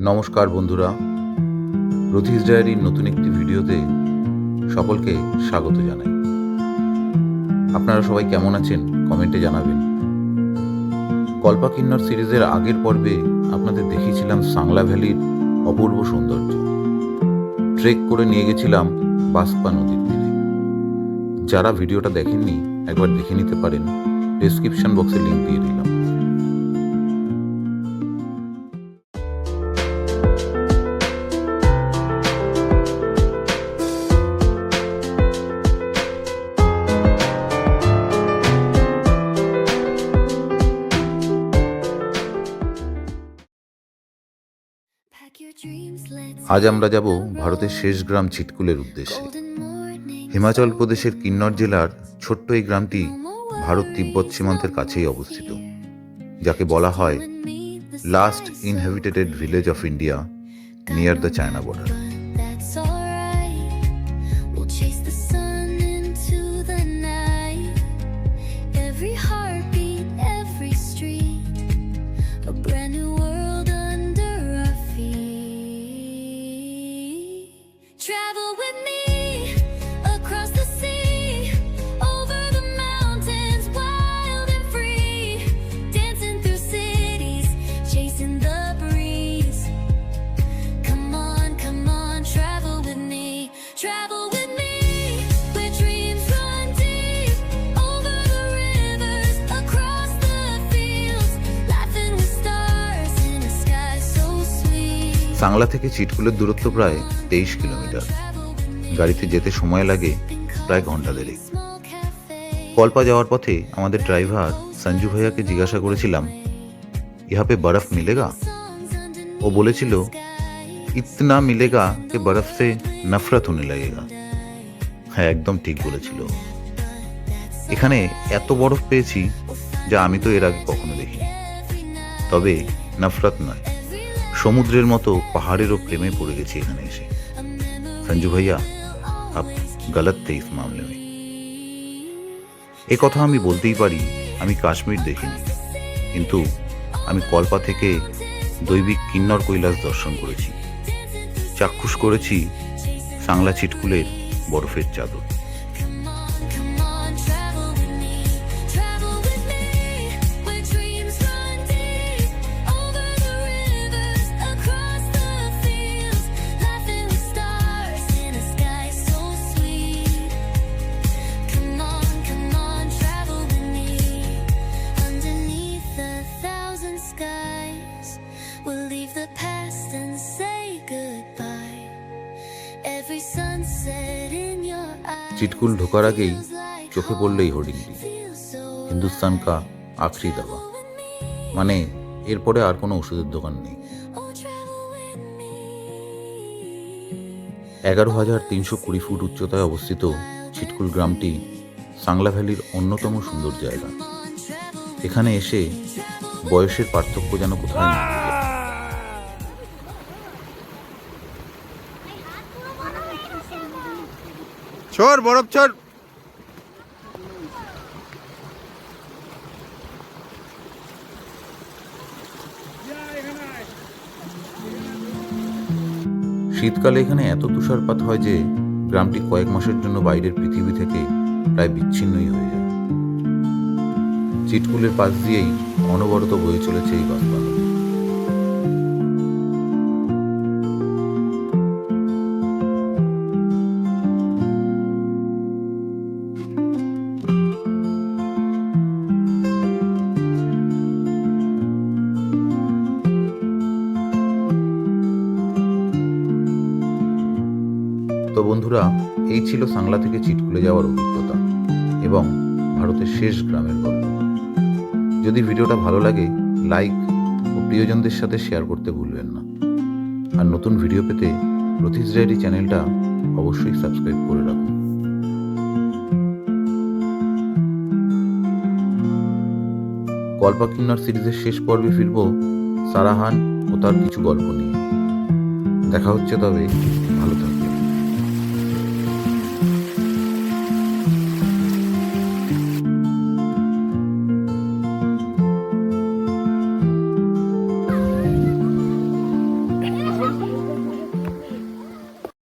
নমস্কার বন্ধুরা, রথিস ডায়েরির নতুন একটি ভিডিওতে সকলকে স্বাগত জানাই। আপনারা সবাই কেমন আছেন কমেন্টে জানাবেন। কল্পা কিন্নর সিরিজের আগের পর্বে আপনাদের দেখিয়েছিলাম সাংলা ভ্যালির অপূর্ব সৌন্দর্য। ট্রেক করে নিয়ে গেছিলাম বাসপা নদীর তীরে। যারা ভিডিওটা দেখেননি একবার দেখে নিতে পারেন, ডেসক্রিপশন বক্সে লিঙ্ক দিয়ে দিলাম। আজ আমরা যাব ভারতের শেষ গ্রাম চিটকুলের উদ্দেশ্যে। হিমাচল প্রদেশের কিন্নর জেলার ছোট্ট এই গ্রামটি ভারত তিব্বত সীমান্তের কাছেই অবস্থিত, যাকে বলা হয় last inhabited village of India near the China border. Travel with me across the sea, over the mountains, wild and free, dancing through cities, chasing the breeze. Come on, travel with me, travel with me, where dreams run deep, over the rivers, across the fields, laughing with stars in a sky so sweet. Sangla থেকে চিটকুলের দূরত্ব প্রায় 23 kilometre. গাড়িতে যেতে সময় লাগে প্রায় ঘন্টা দেড়েক। কল্পা যাওয়ার পথে আমাদের ড্রাইভার সঞ্জু ভাইয়াকে জিজ্ঞাসা করেছিলাম, ইহা পে বরফ মিলেগা? ও বলেছিল, ইতনা মিলেগা কে বরফ সে নফরত হোনে লাগেগা। হ্যাঁ, একদম ঠিক বলেছিল। এখানে এত বরফ পেয়েছি যা আমি তো এর আগে কখনো দেখিনি। তবে নফরত নয়, সমুদ্রের মতো পাহাড়েরও প্রেমে পড়ে গেছি এখানে এসে। সঞ্জু ভাইয়া, আপ গলত থে ইস মামলে মে। এ কথা আমি বলতেই পারি, আমি কাশ্মীর দেখিনি, কিন্তু আমি কল্পা থেকে দৈবিক কিন্নর কৈলাস দর্শন করেছি, চাক্ষুষ করেছি সাংলা চিটকুলের বরফের চাদর। চিটকুল ঢোকার আগেই চোখে পড়লেই হোর্ডিংটি, হিন্দুস্তান কা আখরি দাবা, মানে এরপরে আর কোনো ওষুধের দোকান নেই। 11,320 ফুট উচ্চতায় অবস্থিত চিটকুল গ্রামটি সাংলা ভ্যালির অন্যতম সুন্দর জায়গা। এখানে এসে বয়সের পার্থক্য যেন কোথায় নেই। छोड़ बर्फ छोड़। শীতকালে এখানে এত তুষারপাত হয় যে গ্রামটি কয়েক মাসের জন্য বাইরের পৃথিবী থেকে প্রায় বিচ্ছিন্নই হয়ে যায়। চিটকুলের পাশ দিয়েই অনবরত বয়ে চলেছে এই বাসপা নদী। তো বন্ধুরা, এই ছিল সাংলা থেকে চিটকুলে যাওয়ার অভিজ্ঞতা এবং ভারতের শেষ গ্রামের গল্প। যদি ভিডিওটা ভালো লাগে, লাইক ও প্রিয়জনদের সাথে শেয়ার করতে ভুলবেন না। আর নতুন ভিডিও পেতে রথিস ডায়েরি চ্যানেলটা অবশ্যই সাবস্ক্রাইব করে রাখুন। কল্পা কিন্নর সিরিজের শেষ পর্বে ফিরব সারাহান ও তার কিছু গল্প নিয়ে। দেখা হচ্ছে, তবে ভালো থাকুন।